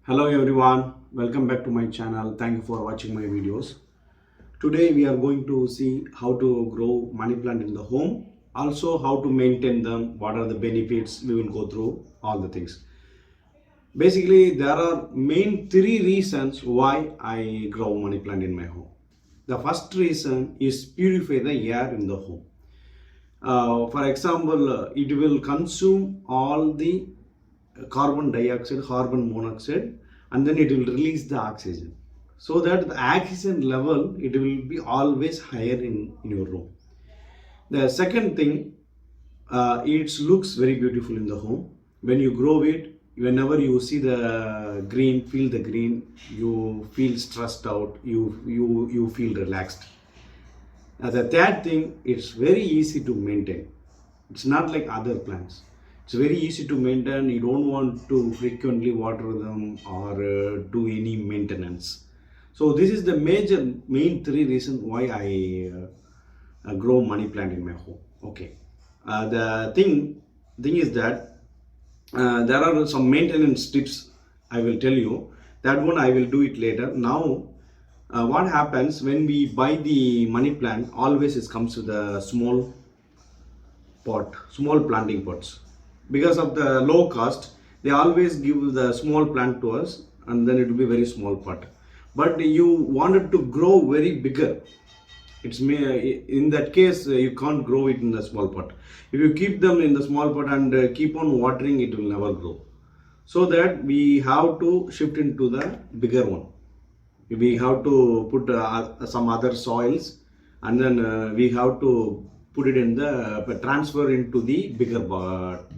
Hello everyone, welcome back to my channel. Thank you for watching my videos. Today we are going to see how to grow money plant in the home, also how to maintain them, what are the benefits. We will go through all the things. Basically, there are main three reasons why I grow money plant in my home. The first reason is purify the air in the home. For example, it will consume all the carbon dioxide, carbon monoxide, and then it will release the oxygen. So that the oxygen level, it will be always higher in your room. The second thing, it looks very beautiful in the home. When you grow it, whenever you see the green, feel the green, you feel stressed out, you feel relaxed. The third thing, it's very easy to maintain. It's not like other plants. It's very easy to maintain. You don't want to frequently water them or do any maintenance. So this is the main three reasons why I grow money plant in my home. Okay. The thing is that there are some maintenance tips I will tell you. That one I will do it later. Now, what happens when we buy the money plant? Always it comes with a small planting pots. Because of the low cost, they always give the small plant to us, and then it will be very small pot. But you wanted to grow very bigger. In that case you can't grow it in the small pot. If you keep them in the small pot and keep on watering, it will never grow. So that we have to shift into the bigger one. We have to put some other soils, and then we have to put it in the transfer into the bigger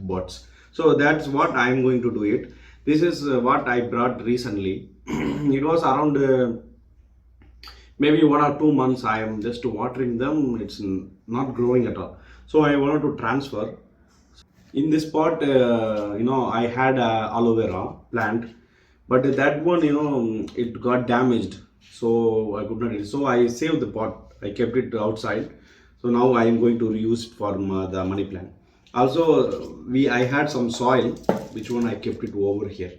pots. So that's what I am going to do it. This is what I brought recently. It was around maybe 1 or 2 months. I am just watering them. It's not growing at all. So I wanted to transfer. In this pot, I had aloe vera plant, but that one, it got damaged, so I could not eat. So I saved the pot. I kept it outside. So now I am going to reuse it for the money plant. Also, I had some soil. Which one I kept it over here?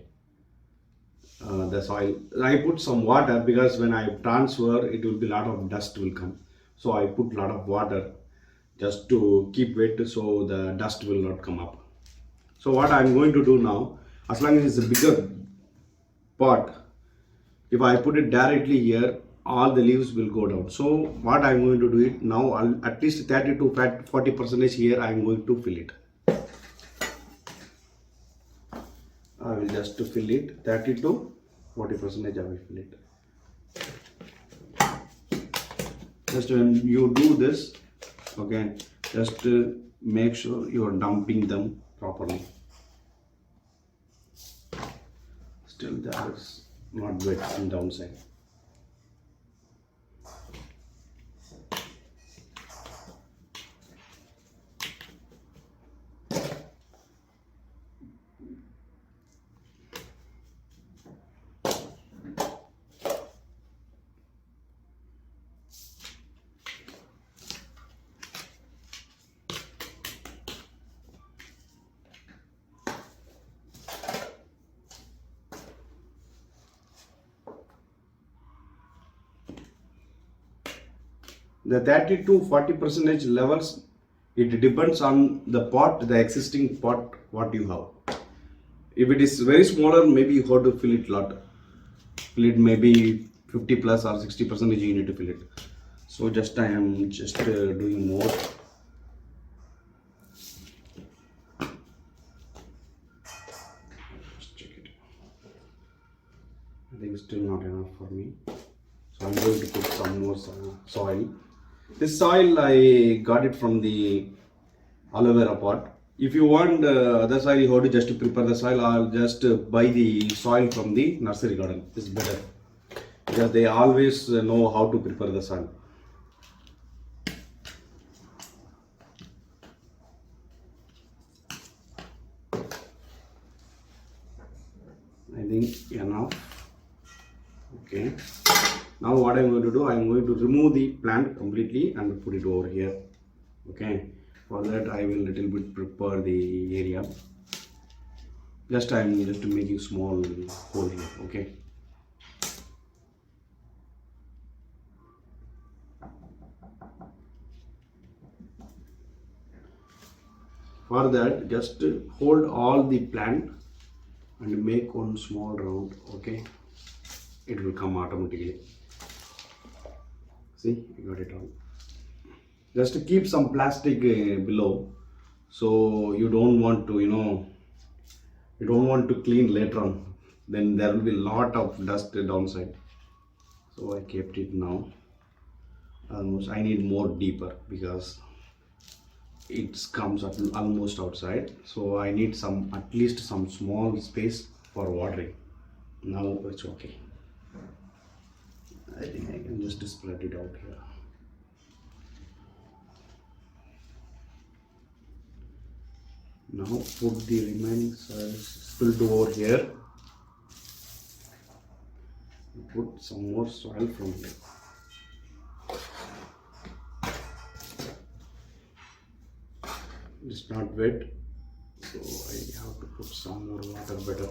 The soil. I put some water because when I transfer, it will be a lot of dust will come. So I put a lot of water just to keep wet, so the dust will not come up. So what I am going to do now, as long as it's a bigger pot, if I put it directly here, all the leaves will go down. So what I'm going to do it now, at least 30 to 40% here I'm going to fill it. I will just fill it 30 to 40% I will fill it. Just when you do this, okay, just make sure you are dumping them properly. Still there is not wet on downside. The 30 to 40% levels, it depends on the pot, the existing pot what you have. If it is very smaller, maybe you have to fill it lot. Fill it maybe 50 plus or 60% you need to fill it. So I am just doing more. Just check it. I think it's still not enough for me. So I'm going to put some more soil. This soil I got it from the aloe vera pot. If you want other soil, you have to just prepare the soil. I'll just buy the soil from the nursery garden. It's better because they always know how to prepare the soil. I think enough. Okay. Now what I'm going to do, I'm going to remove the plant completely and put it over here. Okay. For that I will little bit prepare the area. Just I am just making small hole here. Okay. For that, just hold all the plant and make one small round. Okay, it will come automatically. See, you got it all. Just to keep some plastic below, so you don't want to, you don't want to clean later on. Then there will be a lot of dust downside. So I kept it now. Almost, I need more deeper because it comes up almost outside, so I need some, at least some small space for watering. Now it's okay. I think I can just spread it out here. Now put the remaining soil spilled over here. Put some more soil from here. It's not wet, so I have to put some more water better.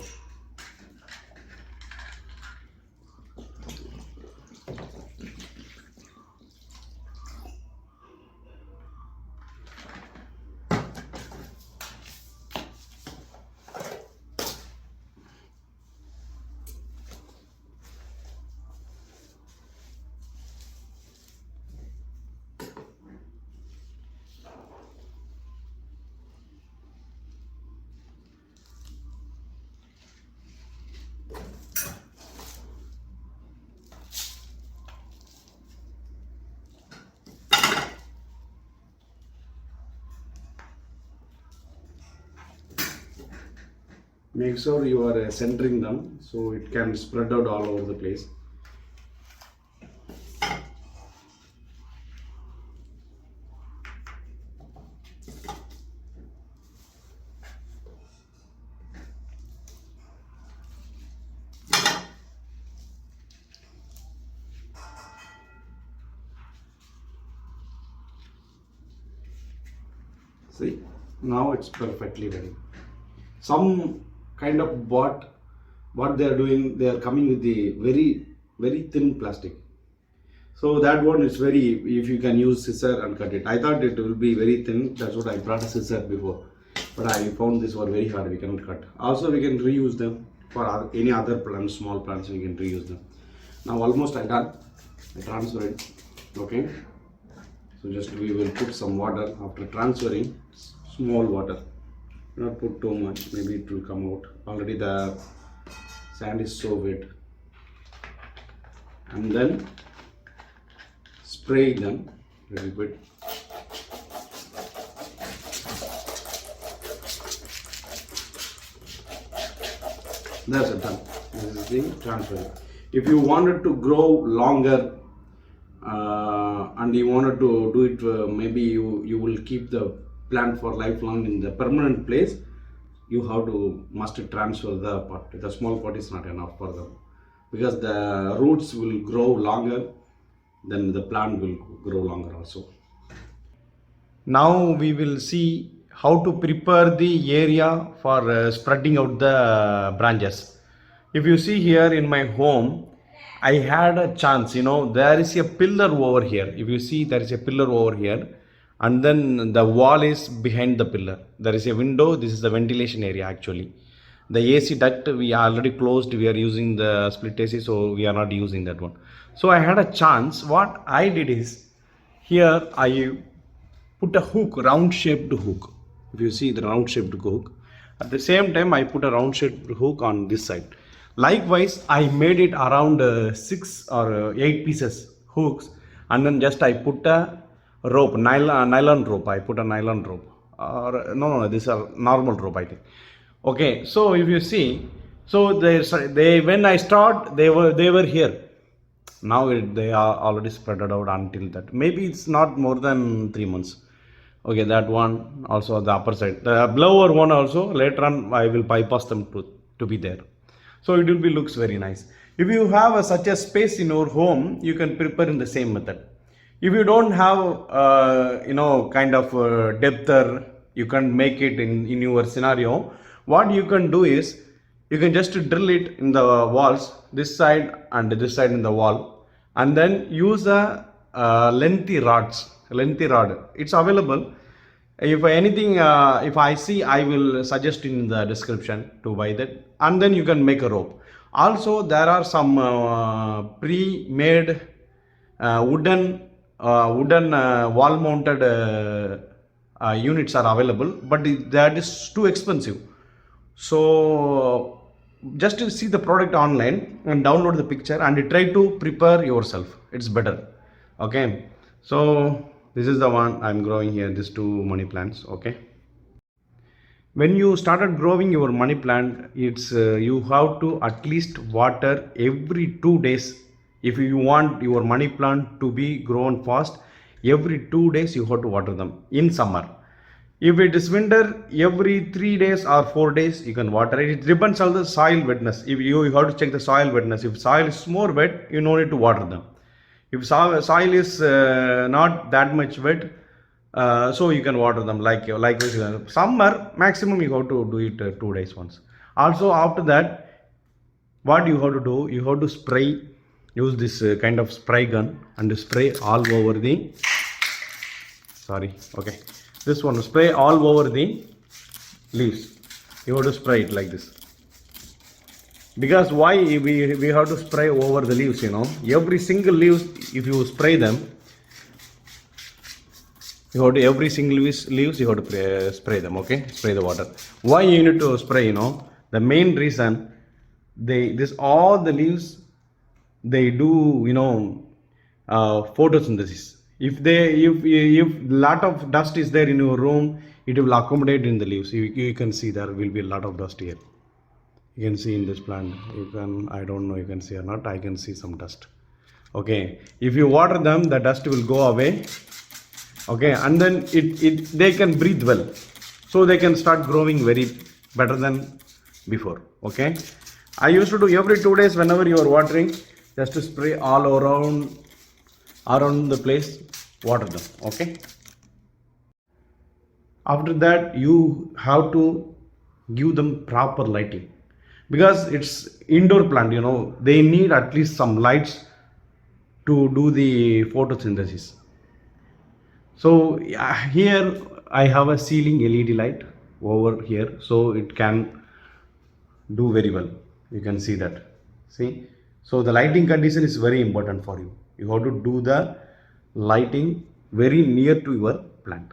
Make sure you are centering them so it can spread out all over the place. See, now it's perfectly ready. Some kind of what they are doing, they are coming with the very thin plastic. So that one is very, if you can use scissor and cut it. I thought it will be very thin, that's what I brought a scissor before. But I found this one very hard, we cannot cut. Also we can reuse them for any other plants, small plants, we can reuse them. Now almost I done, I transfer it. Okay. So just we will put some water after transferring, small water. Not put too much, maybe it will come out. Already the sand is so wet. And then spray them a little bit. That's it, done. This is the transfer. If you wanted to grow longer and you wanted to do it, maybe you will keep the plant for lifelong in the permanent place, you have to must transfer the pot. The small pot is not enough for them because the roots will grow longer, then the plant will grow longer also. Now we will see how to prepare the area for spreading out the branches. If you see here in my home, I had a chance, there is a pillar over here. If you see, there is a pillar over here. And then the wall is behind the pillar. There is a window. This is the ventilation area actually. The AC duct we already closed. We are using the split AC, so we are not using that one. So I had a chance. What I did is, here I put a hook, round shaped hook. If you see the round shaped hook. At the same time I put a round shaped hook on this side. Likewise I made it around 6 or 8 pieces hooks, and then just I put a rope, nylon rope. I put a nylon rope, or no, this is a normal rope, I think. Okay, so if you see, so they when I start, they were here. Now they are already spread out until that. Maybe it's not more than 3 months. Okay, that one also the upper side, the blower one also. Later on, I will bypass them to be there. So it will be looks very nice. If you have such a space in your home, you can prepare in the same method. If you don't have kind of depth, you can make it in your scenario. What you can do is you can just drill it in the walls, this side and this side in the wall, and then use a lengthy rod. It's available. If anything, if I see, I will suggest in the description to buy that, and then you can make a rope. Also there are some pre-made wooden wall mounted units are available, but that is too expensive. So just to see the product online and download the picture and try to prepare yourself, it's better. Okay, so this is the one I'm growing here, these two money plants. Okay, when you started growing your money plant, it's you have to at least water every 2 days. If you want your money plant to be grown fast, every 2 days you have to water them in summer. If it is winter, every 3 days or 4 days you can water it. It depends on the soil wetness. If you have to check the soil wetness. If soil is more wet, you no need to water them. If soil is not that much wet, so you can water them like this. Summer maximum you have to do it 2 days once. Also after that, what you have to do, you have to spray. Use this kind of spray gun and spray all over the this one, spray all over the leaves. You have to spray it like this. Because why we have to spray over the leaves, every single leaves, if you spray them, you have to every single leaves you have to spray them. Okay, spray the water. Why you need to spray? The main reason, all the leaves, they do photosynthesis. If lot of dust is there in your room, it will accommodate in the leaves. You can see there will be a lot of dust here. You can see in this plant, I don't know you can see or not, I can see some dust. Okay, if you water them, the dust will go away. Okay, and then they can breathe well, so they can start growing very better than before. Okay, I used to do every 2 days, whenever you are watering, just to spray all around the place, water them. Okay, after that you have to give them proper lighting, because it's indoor plant, they need at least some lights to do the photosynthesis. So here I have a ceiling LED light over here, so it can do very well. You can see that. See, so the lighting condition is very important for you. You have to do the lighting very near to your plant.